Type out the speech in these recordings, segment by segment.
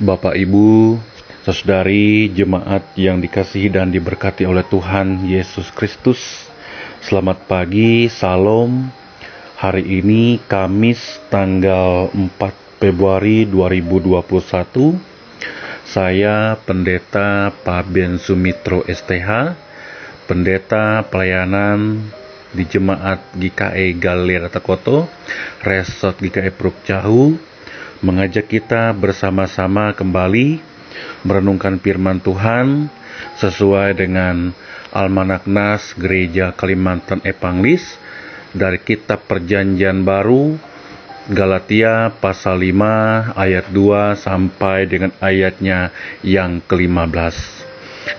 Bapak, Ibu, saudari, jemaat yang dikasihi dan diberkati oleh Tuhan Yesus Kristus. Selamat pagi, Salam. Hari ini Kamis tanggal 4 Februari 2021. Saya Pendeta Paben Sumitro STH, Pendeta Pelayanan di Jemaat GKI Galilea Takoto, Resort GKI Pruk Cahu, mengajak kita bersama-sama kembali merenungkan firman Tuhan sesuai dengan Almanak Nas Gereja Kalimantan Epanglis dari Kitab Perjanjian Baru Galatia pasal 5 ayat 2 sampai dengan ayatnya yang ke-15.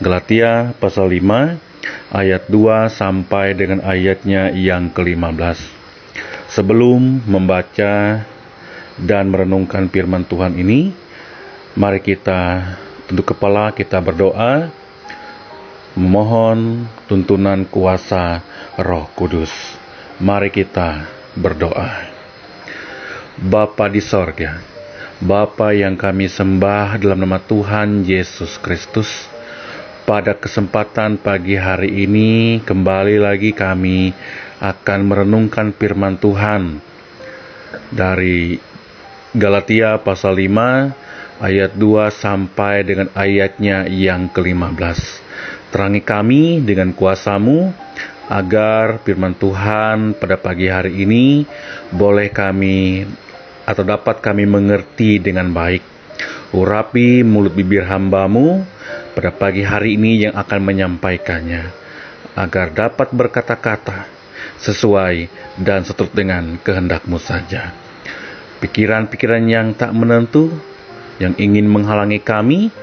Galatia pasal 5 ayat 2 sampai dengan ayatnya yang ke-15. Sebelum membaca dan merenungkan firman Tuhan ini, mari kita tunduk kepala, kita berdoa, memohon tuntunan kuasa Roh Kudus. Mari kita berdoa. Bapa di sorga, Bapa yang kami sembah dalam nama Tuhan Yesus Kristus, pada kesempatan pagi hari ini kembali lagi kami akan merenungkan firman Tuhan dari Galatia pasal 5 ayat 2 sampai dengan ayatnya yang ke-15. Terangi kami dengan kuasa-Mu agar firman Tuhan pada pagi hari ini boleh kami atau dapat kami mengerti dengan baik. Urapi mulut bibir hamba-Mu pada pagi hari ini yang akan menyampaikannya, agar dapat berkata-kata sesuai dan seturut dengan kehendak-Mu saja. Pikiran-pikiran yang tak menentu, yang ingin menghalangi kami,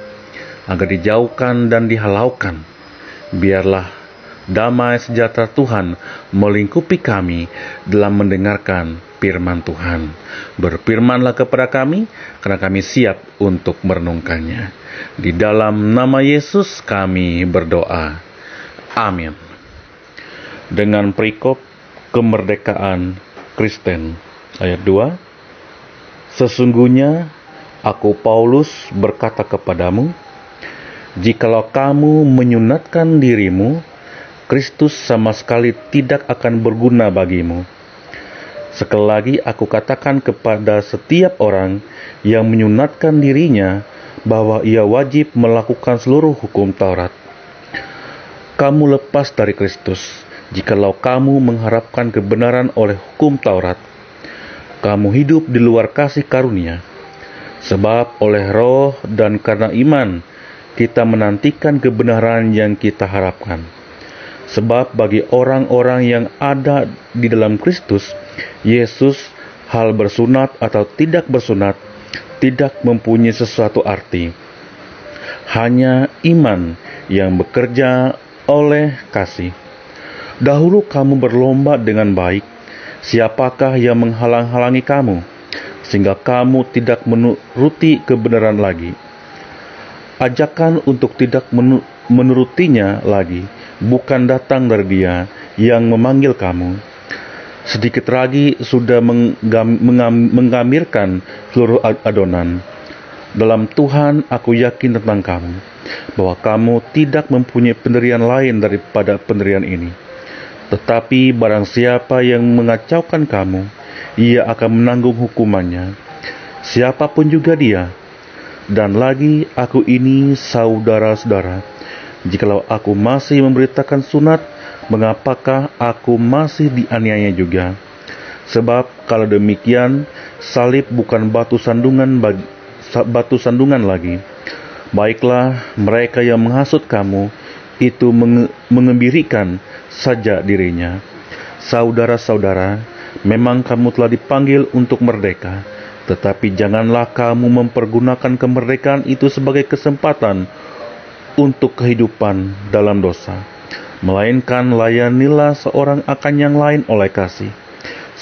agar dijauhkan dan dihalaukan. Biarlah damai sejahtera Tuhan melingkupi kami dalam mendengarkan firman Tuhan. Berfirmanlah kepada kami, karena kami siap untuk merenungkannya. Di dalam nama Yesus kami berdoa. Amin. Dengan perikop kemerdekaan Kristen ayat 2. Sesungguhnya aku Paulus berkata kepadamu, jikalau kamu menyunatkan dirimu, Kristus sama sekali tidak akan berguna bagimu. Sekali lagi aku katakan kepada setiap orang yang menyunatkan dirinya bahwa ia wajib melakukan seluruh hukum Taurat. Kamu lepas dari Kristus jikalau kamu mengharapkan kebenaran oleh hukum Taurat. Kamu hidup di luar kasih karunia. Sebab oleh roh dan karena iman kita menantikan kebenaran yang kita harapkan. Sebab bagi orang-orang yang ada di dalam Kristus Yesus, hal bersunat atau tidak bersunat tidak mempunyai sesuatu arti. Hanya iman yang bekerja oleh kasih. Dahulu kamu berlomba dengan baik. Siapakah yang menghalang-halangi kamu, sehingga kamu tidak menuruti kebenaran lagi? Ajakan untuk tidak menurutinya lagi bukan datang dari Dia yang memanggil kamu. Sedikit lagi sudah menggamirkan seluruh adonan. Dalam Tuhan aku yakin tentang kamu, bahwa kamu tidak mempunyai pendirian lain daripada pendirian ini. Tetapi barang siapa yang mengacaukan kamu, ia akan menanggung hukumannya, siapapun juga dia. Dan lagi aku ini, saudara-saudara, jikalau aku masih memberitakan sunat, mengapakah aku masih dianiaya juga? Sebab kalau demikian, salib bukan batu sandungan lagi. Baiklah, mereka yang menghasut kamu itu mengembirikan saja dirinya. Saudara-saudara, memang kamu telah dipanggil untuk merdeka, tetapi janganlah kamu mempergunakan kemerdekaan itu sebagai kesempatan untuk kehidupan dalam dosa, melainkan layanilah seorang akan yang lain oleh kasih.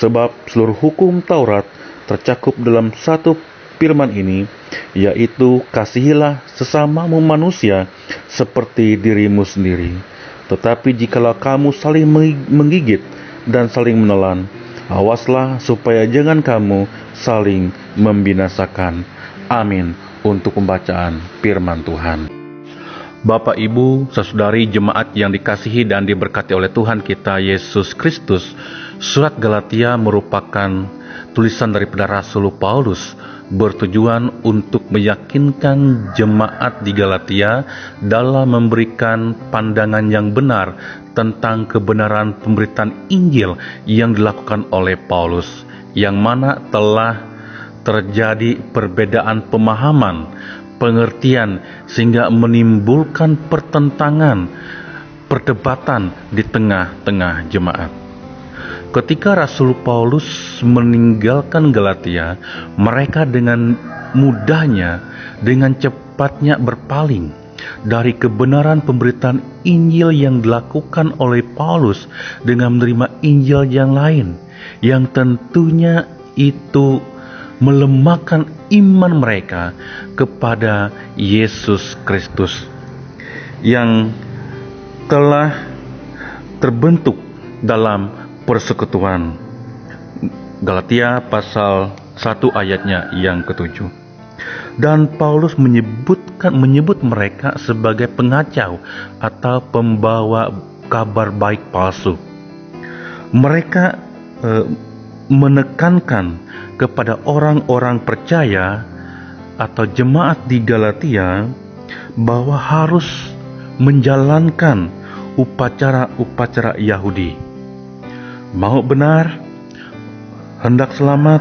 Sebab seluruh hukum Taurat tercakup dalam satu firman ini, yaitu kasihilah sesamamu manusia seperti dirimu sendiri. Tetapi jikalau kamu saling menggigit dan saling menelan, awaslah supaya jangan kamu saling membinasakan. Amin. untuk pembacaan firman Tuhan. Bapak, Ibu, saudari jemaat yang dikasihi dan diberkati oleh Tuhan kita Yesus Kristus, surat Galatia merupakan tulisan daripada Rasul Paulus bertujuan untuk meyakinkan jemaat di Galatia dalam memberikan pandangan yang benar tentang kebenaran pemberitaan Injil yang dilakukan oleh Paulus, yang mana telah terjadi perbedaan pemahaman, pengertian, sehingga menimbulkan pertentangan, perdebatan di tengah-tengah jemaat. Ketika Rasul Paulus meninggalkan Galatia, mereka dengan mudahnya, dengan cepatnya berpaling dari kebenaran pemberitaan Injil yang dilakukan oleh Paulus dengan menerima Injil yang lain, yang tentunya itu melemahkan iman mereka kepada Yesus Kristus yang telah terbentuk dalam persekutuan. Galatia pasal 1 ayatnya yang ke-7. Dan Paulus menyebut mereka sebagai pengacau atau pembawa kabar baik palsu. Mereka menekankan kepada orang-orang percaya atau jemaat di Galatia bahwa harus menjalankan upacara-upacara Yahudi. Mau benar, hendak selamat,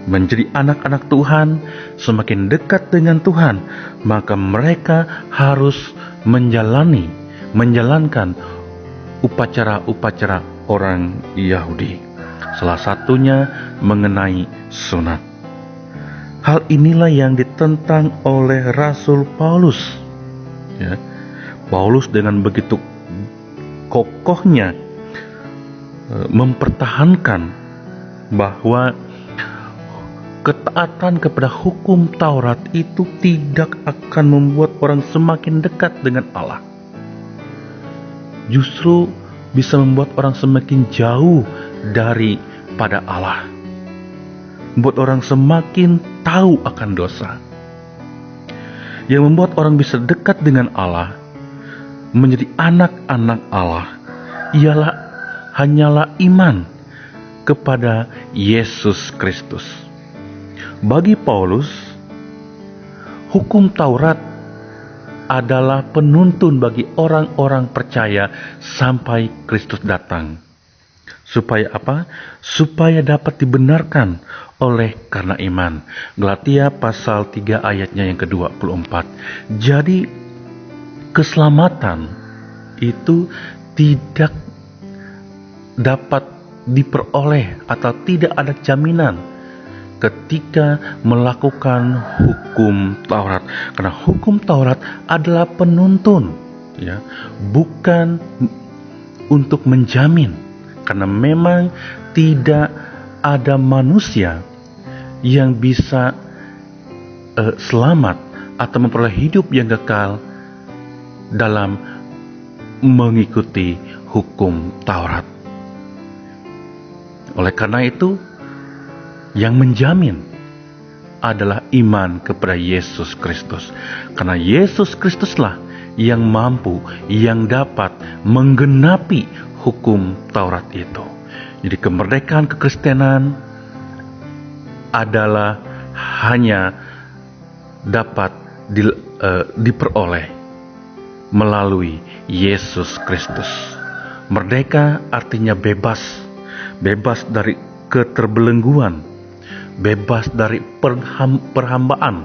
menjadi anak-anak Tuhan, semakin dekat dengan Tuhan, maka mereka harus menjalankan upacara-upacara orang Yahudi. Salah satunya mengenai sunat. Hal inilah yang ditentang oleh Rasul Paulus. Paulus dengan begitu kokohnya mempertahankan bahwa ketaatan kepada hukum Taurat itu tidak akan membuat orang semakin dekat dengan Allah. Justru bisa membuat orang semakin jauh daripada Allah, membuat orang semakin tahu akan dosa. Yang membuat orang bisa dekat dengan Allah, menjadi anak-anak Allah, hanyalah iman kepada Yesus Kristus. Bagi Paulus, hukum Taurat adalah penuntun bagi orang-orang percaya sampai Kristus datang. Supaya apa? Supaya dapat dibenarkan oleh karena iman. Galatia pasal 3 ayatnya yang ke-24. Jadi keselamatan itu tidak dapat diperoleh atau tidak ada jaminan ketika melakukan hukum Taurat. Karena hukum Taurat adalah penuntun, bukan untuk menjamin. Karena memang tidak ada manusia yang bisa selamat atau memperoleh hidup yang kekal dalam mengikuti hukum Taurat. Oleh karena itu, yang menjamin adalah iman kepada Yesus Kristus. Karena Yesus Kristuslah yang mampu, yang dapat menggenapi hukum Taurat itu. Jadi kemerdekaan kekristenan adalah hanya dapat diperoleh melalui Yesus Kristus. Merdeka artinya bebas dari keterbelengguan, bebas dari perhambaan,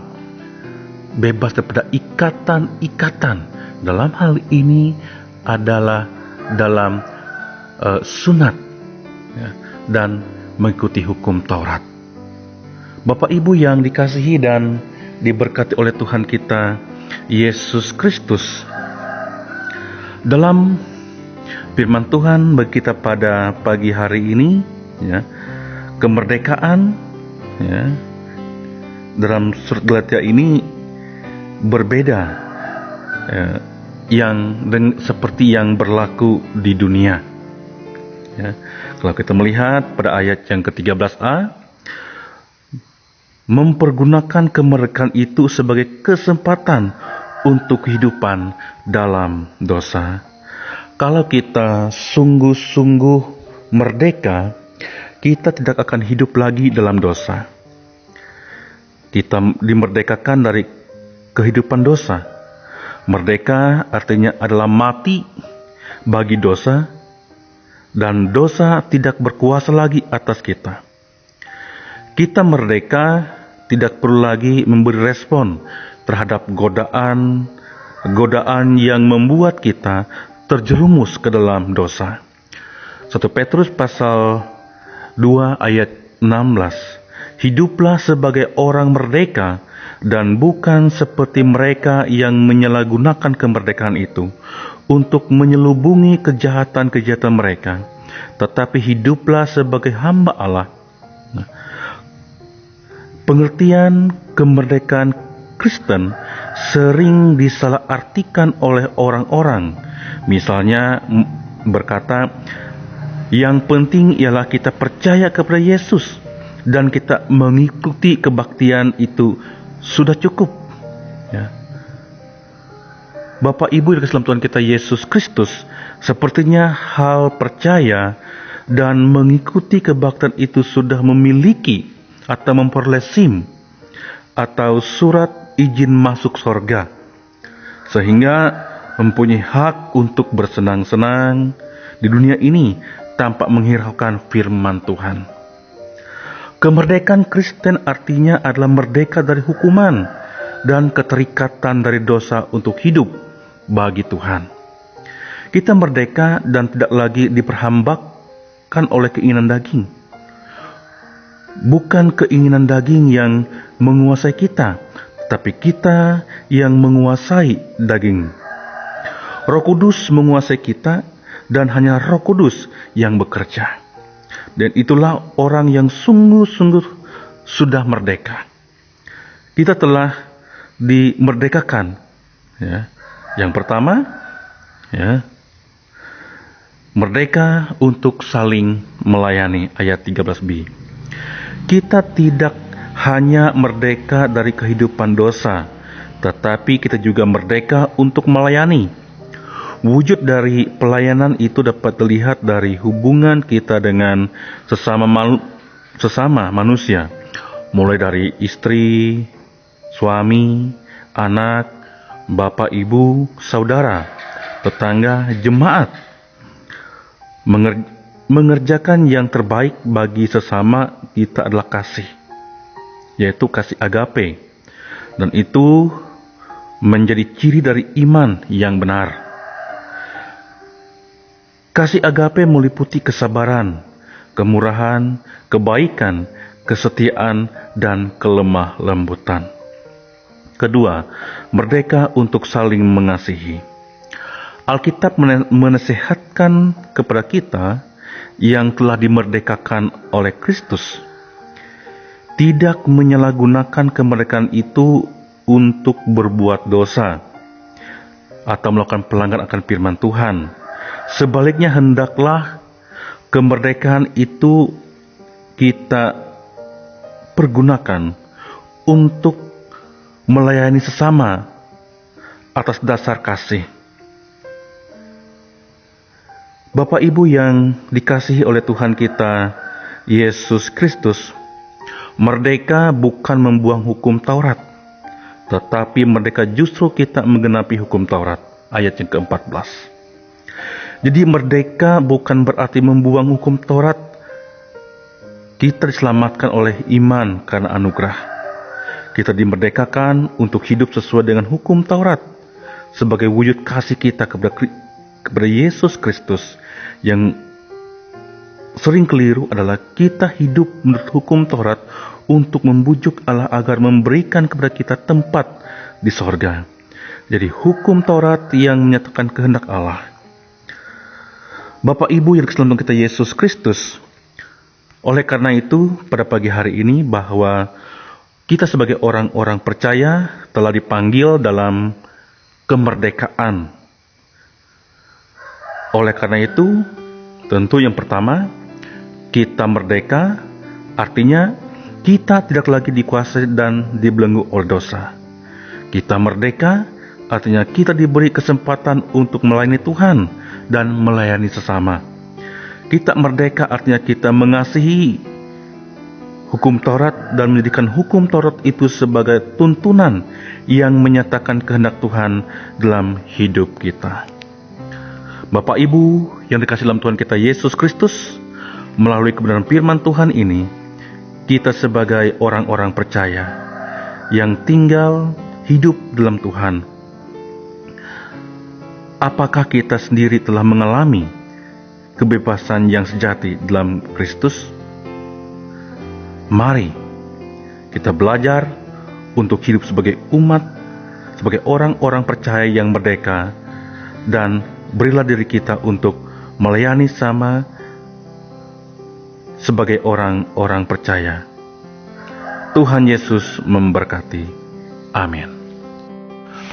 bebas daripada ikatan-ikatan. Dalam hal ini adalah dalam sunat dan mengikuti hukum Taurat. Bapak Ibu yang dikasihi dan diberkati oleh Tuhan kita Yesus Kristus, dalam firman Tuhan bagi kita pada pagi hari ini, kemerdekaan dalam surat Galatia ini berbeda seperti yang berlaku di dunia. Kalau kita melihat pada ayat yang ke-13a, mempergunakan kemerdekaan itu sebagai kesempatan untuk kehidupan dalam dosa. Kalau kita sungguh-sungguh merdeka, kita tidak akan hidup lagi dalam dosa. Kita dimerdekakan dari kehidupan dosa. Merdeka artinya adalah mati bagi dosa, dan dosa tidak berkuasa lagi atas kita. Kita merdeka tidak perlu lagi memberi respon terhadap godaan yang membuat kita terjerumus ke dalam dosa. 1 Petrus pasal 2 ayat 16. Hiduplah sebagai orang merdeka dan bukan seperti mereka yang menyalahgunakan kemerdekaan itu untuk menyelubungi kejahatan-kejahatan mereka, tetapi hiduplah sebagai hamba Allah. Pengertian kemerdekaan Kristen sering disalahartikan oleh orang-orang. Misalnya berkata, yang penting ialah kita percaya kepada Yesus dan kita mengikuti kebaktian itu sudah cukup. Ya. Bapak Ibu yang dalam Tuhan kita Yesus Kristus, sepertinya hal percaya dan mengikuti kebaktian itu sudah memiliki atau memperoleh SIM atau surat izin masuk sorga, sehingga mempunyai hak untuk bersenang-senang di dunia ini tanpa menghiraukan firman Tuhan. Kemerdekaan Kristen artinya adalah merdeka dari hukuman dan keterikatan dari dosa untuk hidup bagi Tuhan. Kita merdeka dan tidak lagi diperhambakan oleh keinginan daging. Bukan keinginan daging yang menguasai kita, tetapi kita yang menguasai daging. Roh Kudus menguasai kita dan hanya Roh Kudus yang bekerja. Dan itulah orang yang sungguh-sungguh sudah merdeka. Kita telah dimerdekakan. Ya. Yang pertama, ya, merdeka untuk saling melayani, ayat 13b. Kita tidak hanya merdeka dari kehidupan dosa, tetapi kita juga merdeka untuk melayani. Wujud dari pelayanan itu dapat dilihat dari hubungan kita dengan sesama manusia, mulai dari istri, suami, anak, bapak, ibu, saudara, tetangga, jemaat. Mengerjakan yang terbaik bagi sesama kita adalah kasih, yaitu kasih agape, dan itu menjadi ciri dari iman yang benar. Kasih agape meliputi kesabaran, kemurahan, kebaikan, kesetiaan, dan kelemah lembutan. Kedua, merdeka untuk saling mengasihi. Alkitab menasihatkan kepada kita yang telah dimerdekakan oleh Kristus tidak menyalahgunakan kemerdekaan itu untuk berbuat dosa atau melakukan pelanggaran akan firman Tuhan. Sebaliknya, hendaklah kemerdekaan itu kita pergunakan untuk melayani sesama atas dasar kasih. Bapak Ibu yang dikasihi oleh Tuhan kita Yesus Kristus, merdeka bukan membuang hukum Taurat, tetapi merdeka justru kita menggenapi hukum Taurat, ayat yang ke-14. Jadi merdeka bukan berarti membuang hukum Taurat. Kita diselamatkan oleh iman karena anugerah. Kita dimerdekakan untuk hidup sesuai dengan hukum Taurat sebagai wujud kasih kita kepada Yesus Kristus. Yang sering keliru adalah kita hidup menurut hukum Taurat untuk membujuk Allah agar memberikan kepada kita tempat di sorga. Jadi hukum Taurat yang menyatakan kehendak Allah. Bapak Ibu yang dikasihi kita Yesus Kristus, oleh karena itu pada pagi hari ini bahwa kita sebagai orang-orang percaya telah dipanggil dalam kemerdekaan. Oleh karena itu, tentu yang pertama, kita merdeka artinya kita tidak lagi dikuasai dan dibelenggu oleh dosa. Kita merdeka, artinya kita diberi kesempatan untuk melayani Tuhan dan melayani sesama. Kita merdeka artinya kita mengasihi hukum Taurat dan menjadikan hukum Taurat itu sebagai tuntunan yang menyatakan kehendak Tuhan dalam hidup kita. Bapak Ibu yang dikasihi dalam Tuhan kita Yesus Kristus, melalui kebenaran firman Tuhan ini, kita sebagai orang-orang percaya yang tinggal hidup dalam Tuhan, apakah kita sendiri telah mengalami kebebasan yang sejati dalam Kristus? Mari kita belajar untuk hidup sebagai umat, sebagai orang-orang percaya yang merdeka, dan berilah diri kita untuk melayani sama sebagai orang-orang percaya. Tuhan Yesus memberkati. Amin.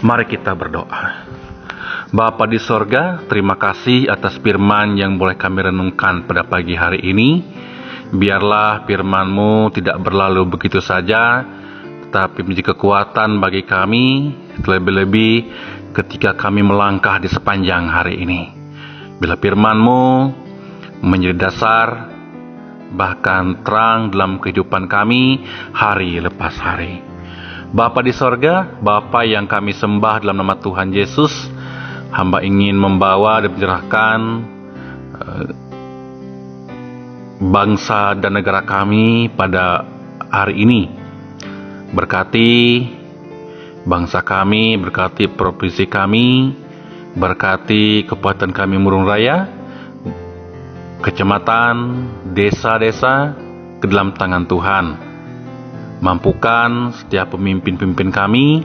Mari kita berdoa. Bapa di sorga, terima kasih atas firman yang boleh kami renungkan pada pagi hari ini. Biarlah firman-Mu tidak berlalu begitu saja, tetapi menjadi kekuatan bagi kami, terlebih-lebih ketika kami melangkah di sepanjang hari ini. Bila firman-Mu menjadi dasar, bahkan terang dalam kehidupan kami hari lepas hari. Bapa di sorga, Bapa yang kami sembah dalam nama Tuhan Yesus, hamba ingin membawa dan menyerahkan bangsa dan negara kami pada hari ini. Berkati bangsa kami, berkati provinsi kami, berkati kabupaten kami Murung Raya, kecamatan, desa-desa ke dalam tangan Tuhan. Mampukan setiap pemimpin-pemimpin kami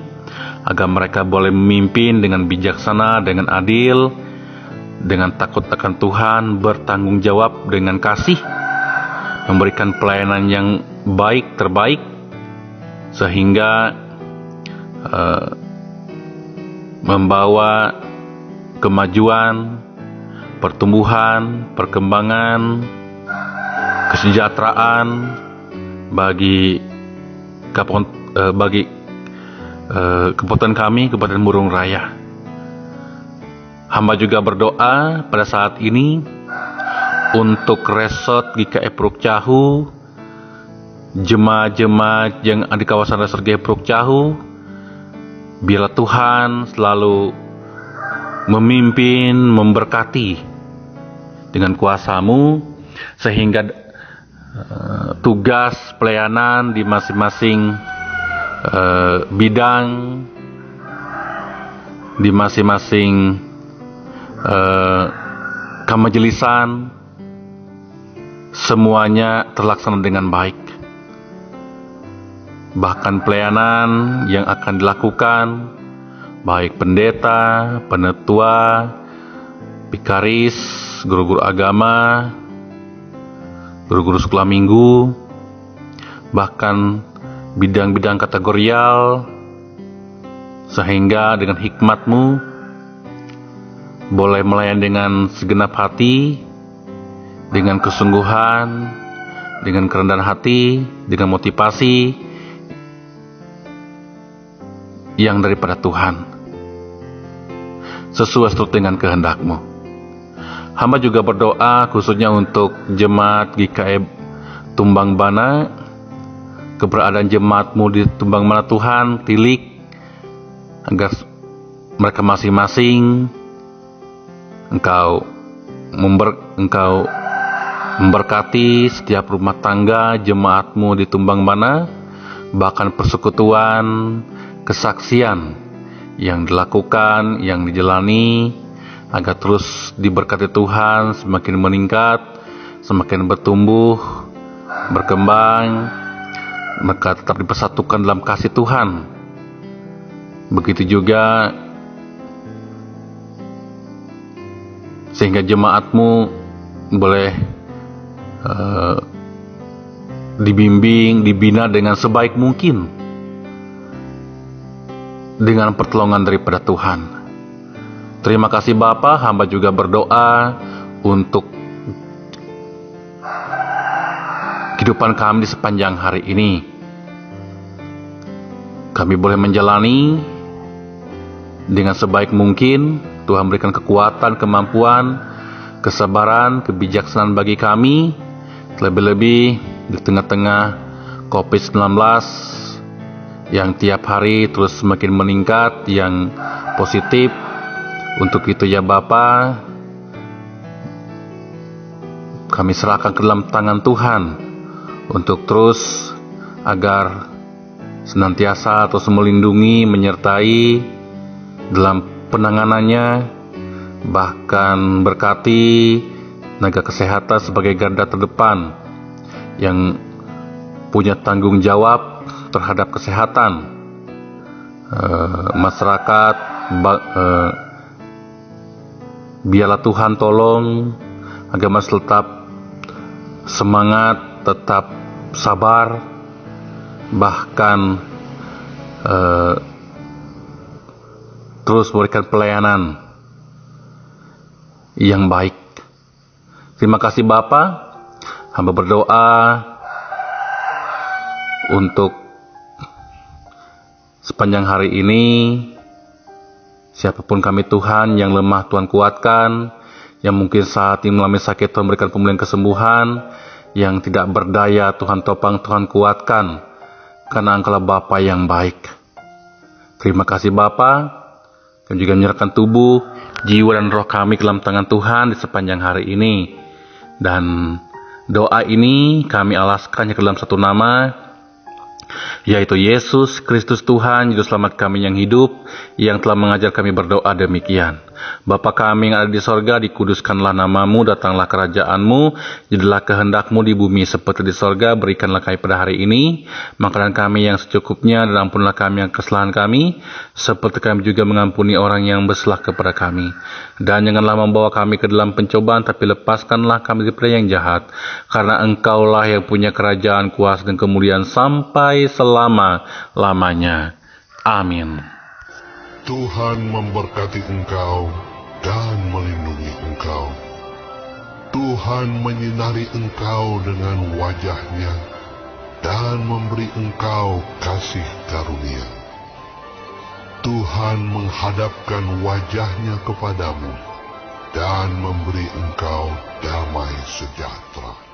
agar mereka boleh memimpin dengan bijaksana, dengan adil, dengan takut akan Tuhan, bertanggung jawab dengan kasih, memberikan pelayanan yang baik, terbaik, sehingga membawa kemajuan, pertumbuhan, perkembangan, kesejahteraan bagi kabupaten kami, Kabupaten Murung Raya. Hamba juga berdoa pada saat ini untuk resort GKI Pruk Cahu, jemaat-jemaat yang di kawasan resort GKI Pruk Cahu. Biarlah Tuhan selalu memimpin, memberkati dengan kuasa-Mu, sehingga tugas pelayanan di masing-masing bidang, di masing-masing kemajelisan, semuanya terlaksana dengan baik. Bahkan pelayanan yang akan dilakukan, baik pendeta, penetua, pikaris, guru-guru agama, guru-guru sekolah minggu, bahkan bidang-bidang kategorial, sehingga dengan hikmat-Mu boleh melayani dengan segenap hati, dengan kesungguhan, dengan kerendahan hati, dengan motivasi yang daripada Tuhan, sesuai dengan kehendak-Mu. Hamba juga berdoa khususnya untuk jemaat GKI Tumbang Bana, keberadaan jemaat-Mu di Tumbang Bana Tuhan, tilik, agar mereka masing-masing Engkau memberkati setiap rumah tangga jemaat-Mu di Tumbang Bana, bahkan persekutuan, kesaksian yang dilakukan, yang dijalani, agar terus diberkati Tuhan, semakin meningkat, semakin bertumbuh, berkembang, maka tetap dipersatukan dalam kasih Tuhan. Begitu juga sehingga jemaat-Mu boleh dibimbing, dibina dengan sebaik mungkin, dengan pertolongan daripada Tuhan. Terima kasih Bapa. Hamba juga berdoa untuk kehidupan kami di sepanjang hari ini. Kami boleh menjalani dengan sebaik mungkin. Tuhan berikan kekuatan, kemampuan, kesabaran, kebijaksanaan bagi kami, terlebih-lebih di tengah-tengah COVID-19 yang tiap hari terus semakin meningkat, yang positif. Untuk itu ya Bapa, kami serahkan ke dalam tangan Tuhan untuk terus agar senantiasa terus melindungi, menyertai dalam penanganannya, bahkan berkati tenaga kesehatan sebagai garda terdepan yang punya tanggung jawab terhadap kesehatan masyarakat. Biarlah Tuhan tolong agar masih tetap semangat, tetap sabar, bahkan terus memberikan pelayanan yang baik. Terima kasih Bapa. Hamba berdoa untuk sepanjang hari ini, siapapun kami Tuhan yang lemah Tuhan kuatkan, yang mungkin saat ini mengalami sakit Tuhan berikan pemulihan kesembuhan, yang tidak berdaya Tuhan topang, Tuhan kuatkan, karena Engkaulah Bapa yang baik. Terima kasih Bapa. Kami juga menyerahkan tubuh, jiwa dan roh kami ke dalam tangan Tuhan di sepanjang hari ini. Dan doa ini kami alaskannya ke dalam satu nama, yaitu Yesus Kristus Tuhan, Juru Selamat kami yang hidup, yang telah mengajar kami berdoa demikian. Bapa kami yang ada di sorga, dikuduskanlah namamu, datanglah kerajaanmu, jadilah kehendakmu di bumi seperti di sorga. Berikanlah kami pada hari ini makanan kami yang secukupnya, dan ampunilah kami yang kesalahan kami, seperti kami juga mengampuni orang yang bersalah kepada kami. Dan janganlah membawa kami ke dalam pencobaan, tapi lepaskanlah kami daripada yang jahat, karena Engkaulah yang punya kerajaan, kuasa dan kemuliaan sampai selama-lamanya. Amin. Tuhan memberkati engkau dan melindungi engkau. Tuhan menyinari engkau dengan wajah-Nya dan memberi engkau kasih karunia. Tuhan menghadapkan wajah-Nya kepadamu dan memberi engkau damai sejahtera.